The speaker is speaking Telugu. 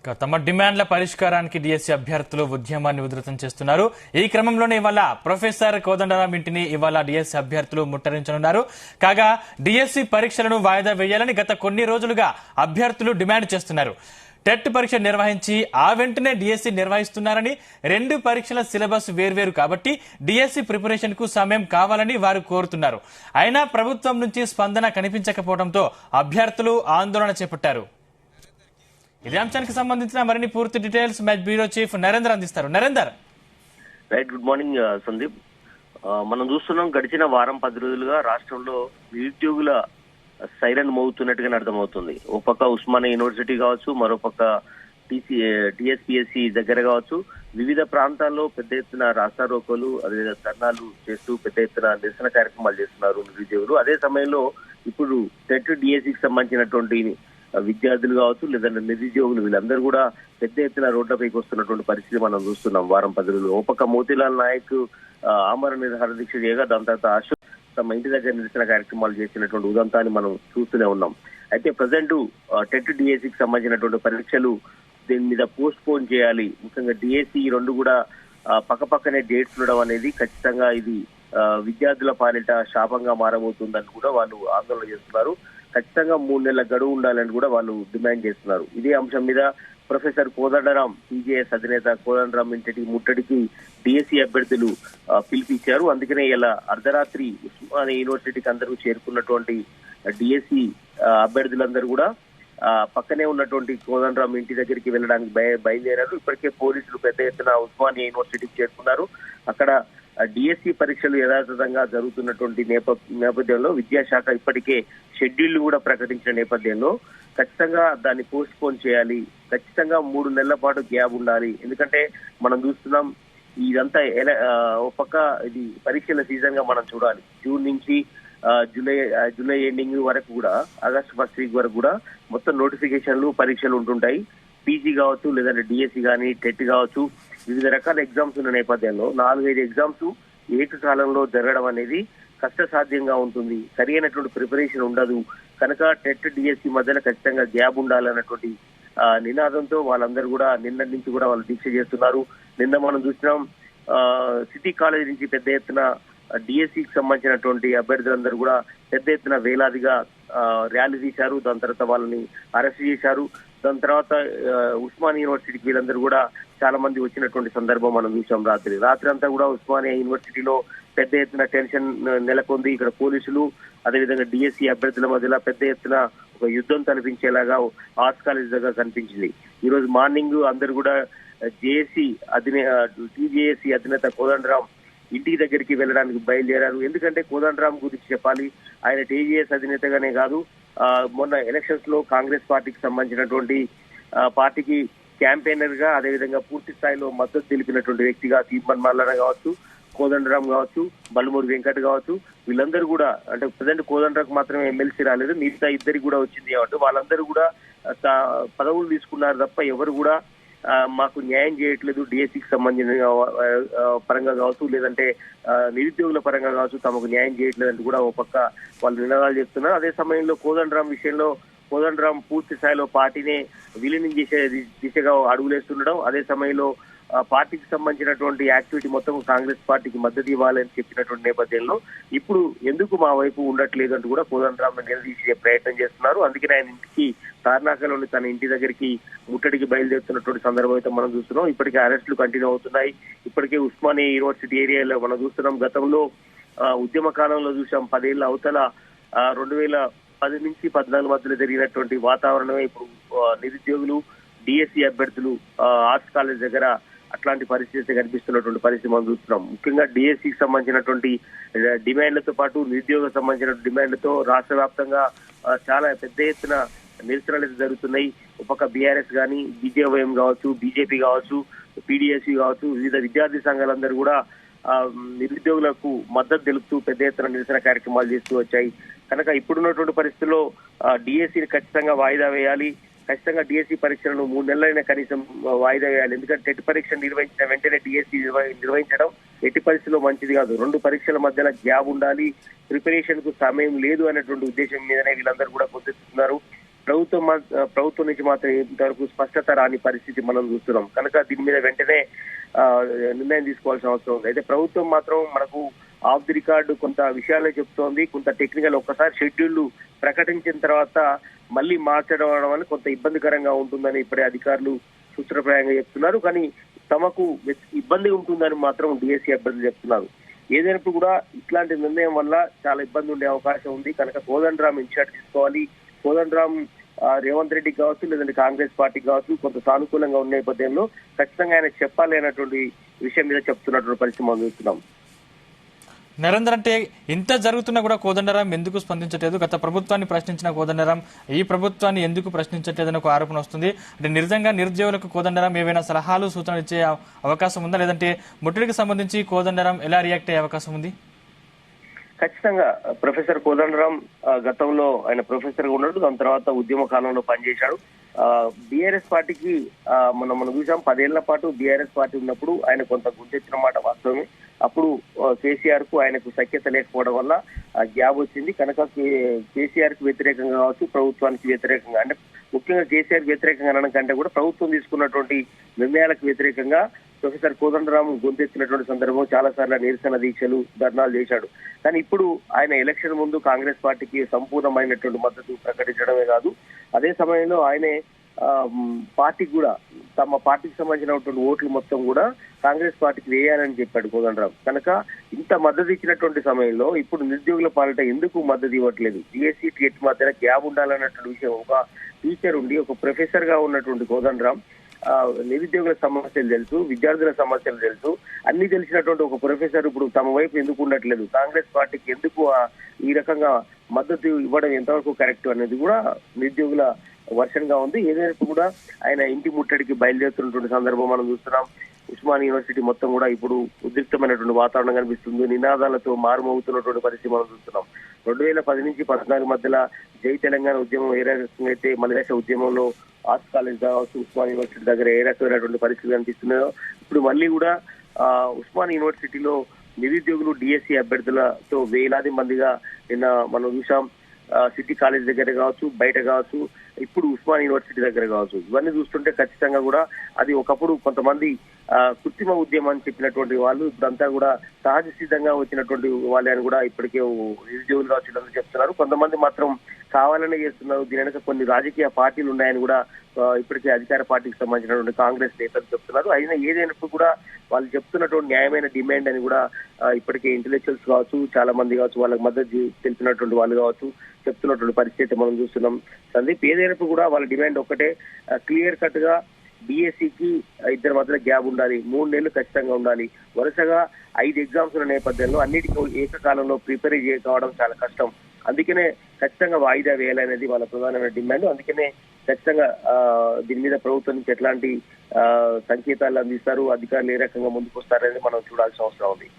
తమ డిమాండ్ల పరిష్కారానికి డిఎస్సీ అభ్యర్థులు ఉద్యమాన్ని ఉధృతం చేస్తున్నారు. ఈ క్రమంలోనే ఇవాళ ప్రొఫెసర్ కోదండరాం ఇంటిని ఇవాళ డిఎస్సీ అభ్యర్థులు ముట్టడించనున్నారు. కాగా డిఎస్సీ పరీక్షలను వాయిదా వేయాలని గత కొన్ని రోజులుగా అభ్యర్థులు డిమాండ్ చేస్తున్నారు. టెట్ పరీక్ష నిర్వహించి ఆ వెంటనే డిఎస్సీ నిర్వహిస్తున్నారని, 2 పరీక్షల సిలబస్ వేర్వేరు కాబట్టి డిఎస్సీ ప్రిపరేషన్ కు సమయం కావాలని వారు కోరుతున్నారు. అయినా ప్రభుత్వం నుంచి స్పందన కనిపించకపోవడంతో అభ్యర్థులు ఆందోళన చేపట్టారు. ఇదే అంశానికి సంబంధించిన మరిన్ని పూర్తి డీటెయిల్స్ మ్యాచ్ బ్యూరో చీఫ్ నరేందర్ అందిస్తారు. Narender, right. Good morning Sandeep. మనం చూస్తున్నాం గడిచిన వారం 10 రోజులుగా రాష్ట్రంలో నిరుద్యోగుల సైరన్ మోగుతున్నట్టుగానే అర్థమవుతుంది. ఒక పక్క ఉస్మానియా యూనివర్సిటీ కావచ్చు, మరోపక్క టీఎస్పీఎస్సీ దగ్గర కావచ్చు, వివిధ ప్రాంతాల్లో పెద్ద ఎత్తున రాస్తారోకోలు, అదేవిధంగా ధర్నాలు చేస్తూ పెద్ద ఎత్తున నిరసన కార్యక్రమాలు చేస్తున్నారు నిరుద్యోగులు. అదే సమయంలో ఇప్పుడు టెట్ డిఎస్సికి సంబంధించినటువంటి విద్యార్థులు కావచ్చు, లేదంటే నిరుద్యోగులు, వీళ్ళందరూ కూడా పెద్ద ఎత్తున రోడ్లపైకి వస్తున్నటువంటి పరిస్థితి మనం చూస్తున్నాం వారం 10 రోజులు. ఒక పక్క మోతీలాల్ నాయక్ ఆమరణ నిరాహార దీక్ష చేయగా, దాని తర్వాత అశోక్ తమ ఇంటి దగ్గర నిరసన కార్యక్రమాలు చేసినటువంటి ఉదంతాన్ని మనం చూస్తూనే ఉన్నాం. అయితే ప్రజెంట్ టెట్ డిఎస్సికి సంబంధించినటువంటి పరీక్షలు దీని మీద పోస్ట్ పోన్ చేయాలి. ముఖ్యంగా డిఎస్సి 2 కూడా పక్కపక్కనే డేట్స్ ఉండడం అనేది ఖచ్చితంగా ఇది విద్యార్థుల పాలిట శాపంగా మారబోతుందని కూడా వాళ్ళు ఆందోళన చేస్తున్నారు. ఖచ్చితంగా 3 నెలల గడువు ఉండాలని కూడా వాళ్ళు డిమాండ్ చేస్తున్నారు. ఇదే అంశం మీద ప్రొఫెసర్ కోదండరాం, టీజేఎస్ అధినేత కోదండరాం ఇంటి ముట్టడికి డిఎస్సీ అభ్యర్థులు పిలిపించారు. అందుకనే ఇలా అర్ధరాత్రి ఉస్మానియా యూనివర్సిటీకి అందరూ చేరుకున్నటువంటి డిఎస్సీ అభ్యర్థులందరూ కూడా పక్కనే ఉన్నటువంటి కోదండరాం ఇంటి దగ్గరికి వెళ్ళడానికి బయలుదేరారు. ఇప్పటికే పోలీసులు పెద్ద ఎత్తున ఉస్మానియా యూనివర్సిటీకి చేరుకున్నారు. అక్కడ డిఎస్సీ పరీక్షలు యథాతథంగా జరుగుతున్నటువంటి నేపథ్యంలో విద్యాశాఖ ఇప్పటికే షెడ్యూల్ కూడా ప్రకటించిన నేపథ్యంలో ఖచ్చితంగా దాన్ని పోస్ట్ పోన్ చేయాలి. ఖచ్చితంగా 3 నెలల పాటు గ్యాప్ ఉండాలి. ఎందుకంటే మనం చూస్తున్నాం ఇదంతా ఒక పక్క ఇది పరీక్షల సీజన్ గా మనం చూడాలి. జూన్ నుంచి జూలై ఎండింగ్ వరకు కూడా, ఆగస్టు 1st వీక్ వరకు కూడా మొత్తం నోటిఫికేషన్లు, పరీక్షలు ఉంటుంటాయి. పీజీ కావచ్చు, లేదంటే డిఎస్సి కానీ, టెట్ కావచ్చు, వివిధ రకాల ఎగ్జామ్స్ ఉన్న నేపథ్యంలో 4-5 ఎగ్జామ్స్ ఏకకాలంలో జరగడం అనేది కష్టసాధ్యంగా ఉంటుంది. సరైనటువంటి ప్రిపరేషన్ ఉండదు. కనుక టెట్ డిఎస్సి మధ్యలో ఖచ్చితంగా గ్యాప్ ఉండాలన్నటువంటి నినాదంతో వాళ్ళందరూ కూడా నిన్న నుంచి కూడా వాళ్ళు దీక్ష చేస్తున్నారు. నిన్న మనం చూసినాం సిటీ కాలేజ్ నుంచి పెద్ద ఎత్తున డిఎస్సికి సంబంధించినటువంటి అభ్యర్థులందరూ కూడా పెద్ద ఎత్తున వేలాదిగా ర్యాలీ తీశారు. దాని తర్వాత వాళ్ళని అరెస్ట్ చేశారు. దాని తర్వాత ఉస్మానియా యూనివర్సిటీకి వీళ్ళందరూ కూడా చాలా మంది వచ్చినటువంటి సందర్భం మనం చూసాం. రాత్రి అంతా కూడా ఉస్మానియా యూనివర్సిటీలో పెద్ద ఎత్తున టెన్షన్ నెలకొంది. ఇక్కడ పోలీసులు, అదేవిధంగా డిఎస్సి అభ్యర్థుల మధ్యలో పెద్ద ఎత్తున ఒక యుద్ధం కనిపించేలాగా ఆర్ట్స్ కాలేజ్ దగ్గర కనిపించింది. ఈ రోజు మార్నింగ్ అందరు కూడా టీజేఎస్సీ అధినేత కోదండరాం ఇంటి దగ్గరికి వెళ్ళడానికి బయలుదేరారు. ఎందుకంటే కోదండరాం గురించి చెప్పాలి. ఆయన టీజేఎస్ అధినేతగానే కాదు, మొన్న ఎలక్షన్స్ లో కాంగ్రెస్ పార్టీకి సంబంధించినటువంటి పార్టీకి క్యాంపెయినర్ గా, అదేవిధంగా పూర్తి స్థాయిలో మద్దతు తెలిపినటువంటి వ్యక్తిగా తీర్మన్ మల్లన్న కావచ్చు, కోదండరాం కావచ్చు, బల్మూరి వెంకట్ కావచ్చు, వీళ్ళందరూ కూడా, అంటే ప్రజెంట్ కోదండరాంకు మాత్రమే ఎమ్మెల్సీ రాలేదు, మిగతా ఇద్దరికి కూడా వచ్చింది కాబట్టి వాళ్ళందరూ కూడా పదవులు తీసుకున్నారు తప్ప ఎవరు కూడా మాకు న్యాయం చేయట్లేదు, డిఎస్సికి సంబంధించిన పరంగా కావచ్చు, లేదంటే నిరుద్యోగుల పరంగా కావచ్చు, తమకు న్యాయం చేయట్లేదు అంటూ కూడా ఒక పక్క వాళ్ళు నినాదాలు చేస్తున్నారు. అదే సమయంలో కోదండరాం విషయంలో కోదండరాం పూర్తి స్థాయిలో పార్టీనే విలీనం చేసే దిశగా అడుగులేస్తుండడం, అదే సమయంలో పార్టీకి సంబంధించినటువంటి యాక్టివిటీ మొత్తం కాంగ్రెస్ పార్టీకి మద్దతు ఇవ్వాలని చెప్పినటువంటి నేపథ్యంలో ఇప్పుడు ఎందుకు మా వైపు ఉండట్లేదు అంటూ కూడా కోదండరాం నిలదీసే ప్రయత్నం చేస్తున్నారు. అందుకని ఆయన ఇంటికి తార్నాకలోని తన ఇంటి దగ్గరికి ముట్టడికి బయలుదేరుతున్నటువంటి సందర్భం అయితే మనం చూస్తున్నాం. ఇప్పటికే అరెస్టులు కంటిన్యూ అవుతున్నాయి. ఇప్పటికే ఉస్మానియా యూనివర్సిటీ ఏరియాలో మనం చూస్తున్నాం. గతంలో ఉద్యమ కాలంలో చూసాం 10 ఏళ్ల అవతల 2010 నుంచి 14 మధ్యలో జరిగినటువంటి వాతావరణమే ఇప్పుడు నిరుద్యోగులు, డిఎస్సి అభ్యర్థులు ఆర్ట్స్ కాలేజ్ దగ్గర అట్లాంటి పరిస్థితి కనిపిస్తున్నటువంటి పరిస్థితి మనం చూస్తున్నాం. ముఖ్యంగా డిఎస్సికి సంబంధించినటువంటి డిమాండ్లతో పాటు నిరుద్యోగ సంబంధించిన డిమాండ్లతో రాష్ట్ర వ్యాప్తంగా చాలా పెద్ద ఎత్తున నిరసనలు జరుగుతున్నాయి. ఒక పక్క బీఆర్ఎస్ కానీ, బీజేవైఎం కావచ్చు, బీజేపీ కావచ్చు, పీడీఎస్సీ కావచ్చు, వివిధ విద్యార్థి సంఘాలందరూ కూడా నిరుద్యోగులకు మద్దతు తెలుపుతూ పెద్ద ఎత్తున నిరసన కార్యక్రమాలు చేస్తూ వచ్చాయి. కనుక ఇప్పుడున్నటువంటి పరిస్థితుల్లో డిఎస్సిని ఖచ్చితంగా వాయిదా వేయాలి. ఖచ్చితంగా డిఎస్సి పరీక్షలను 3 నెలలైనా కనీసం వాయిదా వేయాలి. ఎందుకంటే టెట్ పరీక్ష నిర్వహించిన వెంటనే డిఎస్సి నిర్వహించడం ఎట్టి పరిస్థితుల్లో మంచిది కాదు. 2 పరీక్షల మధ్యన గ్యాప్ ఉండాలి, ప్రిపరేషన్ కు సమయం లేదు అనేటువంటి ఉద్దేశం మీదనే వీళ్ళందరూ కూడా పొందుతున్నారు. ప్రభుత్వం నుంచి మాత్రం ఇంతవరకు స్పష్టత రాని పరిస్థితి మనం చూస్తున్నాం. కనుక దీని మీద వెంటనే నిర్ణయం తీసుకోవాల్సిన అవసరం ఉంది. అయితే ప్రభుత్వం మాత్రం మనకు ఆఫ్ ది రికార్డు కొంత విషయాలే చెప్తోంది. కొంత టెక్నికల్ ఒక్కసారి షెడ్యూల్ ప్రకటించిన తర్వాత మళ్ళీ మార్చడం వల్ల కొంత ఇబ్బందికరంగా ఉంటుందని ఇప్పుడే అధికారులు సూత్రప్రాయంగా చెప్తున్నారు. కానీ తమకు ఇబ్బంది ఉంటుందని మాత్రం డిఎస్సీ అభ్యర్థులు చెప్తున్నారు. ఏదైనప్పుడు కూడా ఇట్లాంటి నిర్ణయం వల్ల చాలా ఇబ్బంది ఉండే అవకాశం ఉంది. కనుక కోదండరాం ఇన్ఛార్జ్ తీసుకోవాలి. కోదండరాం రేవంత్ రెడ్డి కావచ్చు, లేదంటే కాంగ్రెస్ పార్టీ కావచ్చు, కొంత సానుకూలంగా ఉన్న నేపథ్యంలో ఖచ్చితంగా ఆయన చెప్పాలి అన్నటువంటి విషయం మీద చెప్తున్నటువంటి పరిస్థితి మనం చూస్తున్నాం. నరేందర్, అంటే ఇంత జరుగుతున్నా కూడా కోదండరాం ఎందుకు స్పందించట్లేదు? గత ప్రభుత్వాన్ని ప్రశ్నించిన కోదండరాం ఈ ప్రభుత్వాన్ని ఎందుకు ప్రశ్నించట్లేదని ఒక ఆరోపణ వస్తుంది. అంటే నిజంగా నిరుద్యోగులకు కోదండరాం ఏవైనా సలహాలు సూచనలు ఇచ్చే అవకాశం ఉందా? లేదంటే ముట్టడికి సంబంధించి కోదండరాం ఎలా రియాక్ట్ అయ్యే అవకాశం ఉంది? ఖచ్చితంగా ప్రొఫెసర్ కోదండరాం గతంలో ఆయన ప్రొఫెసర్ గా ఉన్నాడు. దాని తర్వాత ఉద్యమ కాలంలో పనిచేశాడు. బీఆర్ఎస్ పార్టీకి మనం చూసాం, 10 ఏళ్ల పాటు బీఆర్ఎస్ పార్టీ ఉన్నప్పుడు ఆయన కొంత గుర్తెచ్చిన మాట వాస్తవమే. అప్పుడు కేసీఆర్ కు ఆయనకు సఖ్యత లేకపోవడం వల్ల గ్యాప్ వచ్చింది. కనుక కేసీఆర్ కు వ్యతిరేకంగా కావచ్చు, ప్రభుత్వానికి వ్యతిరేకంగా, అంటే ముఖ్యంగా కేసీఆర్ కి వ్యతిరేకంగా అనడం కంటే కూడా ప్రభుత్వం తీసుకున్నటువంటి నిర్ణయాలకు వ్యతిరేకంగా ప్రొఫెసర్ కోదండరాం గొంతెత్తినటువంటి సందర్భం చాలా సార్లు నిరసన దీక్షలు, ధర్నాలు చేశాడు. కానీ ఇప్పుడు ఆయన ఎలక్షన్ ముందు కాంగ్రెస్ పార్టీకి సంపూర్ణమైనటువంటి మద్దతు ప్రకటించడమే కాదు, అదే సమయంలో ఆయనే పార్టీకి కూడా తమ పార్టీకి సంబంధించినటువంటి ఓట్లు మొత్తం కూడా కాంగ్రెస్ పార్టీకి వేయాలని చెప్పాడు కోదండరాం. కనుక ఇంత మద్దతు ఇచ్చినటువంటి సమయంలో ఇప్పుడు నిరుద్యోగుల పాలిట ఎందుకు మద్దతు ఇవ్వట్లేదు? డిఎస్సీ టెట్ మధ్యన గ్యాప్ ఉండాలన్నటువంటి విషయం ఒక టీచర్ ఉండి ఒక ప్రొఫెసర్ గా ఉన్నటువంటి కోదండరాం నిరుద్యోగుల సమస్యలు తెలుసు, విద్యార్థుల సమస్యలు తెలుసు, అన్ని తెలిసినటువంటి ఒక ప్రొఫెసర్ ఇప్పుడు తమ వైపు ఎందుకు ఉండట్లేదు? కాంగ్రెస్ పార్టీకి ఎందుకు ఈ రకంగా మద్దతు ఇవ్వడం ఎంతవరకు కరెక్ట్ అనేది కూడా నిరుద్యోగుల వర్షన్ గా ఉంది. ఏదైనా కూడా ఆయన ఇంటి ముట్టడికి బయలుదేరుతున్నటువంటి సందర్భం మనం చూస్తున్నాం. ఉస్మానియా యూనివర్సిటీ మొత్తం కూడా ఇప్పుడు ఉద్రిక్తమైనటువంటి వాతావరణం కనిపిస్తుంది. నినాదాలతో మారుమోగుతున్నటువంటి పరిస్థితి మనం చూస్తున్నాం. 2010 నుంచి 2014 మధ్యలో జై తెలంగాణ ఉద్యమం ఏ రకంగా అయితే మలిదశ ఉద్యమంలో ఆర్ట్స్ కాలేజ్ కావచ్చు, ఉస్మానియా యూనివర్సిటీ దగ్గర ఏ రకమైనటువంటి పరిస్థితి కనిపిస్తున్నాయో ఇప్పుడు మళ్ళీ కూడా ఉస్మానియా యూనివర్సిటీలో నిరుద్యోగులు డిఎస్సీ అభ్యర్థులతో వేలాది మందిగా నిన్న మనం చూసాం. సిటీ కాలేజ్ దగ్గర కావచ్చు, బయట కావచ్చు, ఇప్పుడు ఉస్మానియా యూనివర్సిటీ దగ్గర కావచ్చు. ఇవన్నీ చూస్తుంటే ఖచ్చితంగా కూడా అది ఒకప్పుడు కొంతమంది కృత్రిమ ఉద్యమం అని చెప్పినటువంటి వాళ్ళు ఇప్పుడంతా కూడా సహజ సిద్ధంగా వచ్చినటువంటి వాళ్ళే అని కూడా ఇప్పటికే నిరుద్యోగులు కావచ్చు చెప్తున్నారు. కొంతమంది మాత్రం కావాలనే చేస్తున్నారు. దీని వెనక కొన్ని రాజకీయ పార్టీలు ఉన్నాయని కూడా ఇప్పటికే అధికార పార్టీకి సంబంధించినటువంటి కాంగ్రెస్ నేతలు చెప్తున్నారు. అయినా ఏదైనప్పుడు కూడా వాళ్ళు చెప్తున్నటువంటి న్యాయమైన డిమాండ్ అని కూడా ఇప్పటికే ఇంటెలెక్చువల్స్ కావచ్చు, చాలా మంది కావచ్చు, వాళ్ళకి మద్దతు తెలిపినటువంటి వాళ్ళు కావచ్చు చెప్తున్నటువంటి పరిస్థితి మనం చూస్తున్నాం. సందీప్, ఏదైనప్పుడు కూడా వాళ్ళ డిమాండ్ ఒక్కటే, క్లియర్ కట్ గా డిఎస్సికి ఇద్దరి మధ్యలో గ్యాప్ ఉండాలి, 3 నెలలు ఖచ్చితంగా ఉండాలి. వరుసగా 5 ఎగ్జామ్స్ ఉన్న నేపథ్యంలో అన్నిటికీ ఏకకాలంలో ప్రిపేర్ కావడం చాలా కష్టం. అందుకనే ఖచ్చితంగా వాయిదా వేయాలనేది వాళ్ళ ప్రధానమైన డిమాండ్. అందుకనే ఖచ్చితంగా దీని మీద ప్రభుత్వం నుంచి ఎట్లాంటి సంకేతాలు అందిస్తారు, అధికారులు ఏ రకంగా ముందుకు వస్తారనేది మనం చూడాల్సిన అవసరం ఉంది.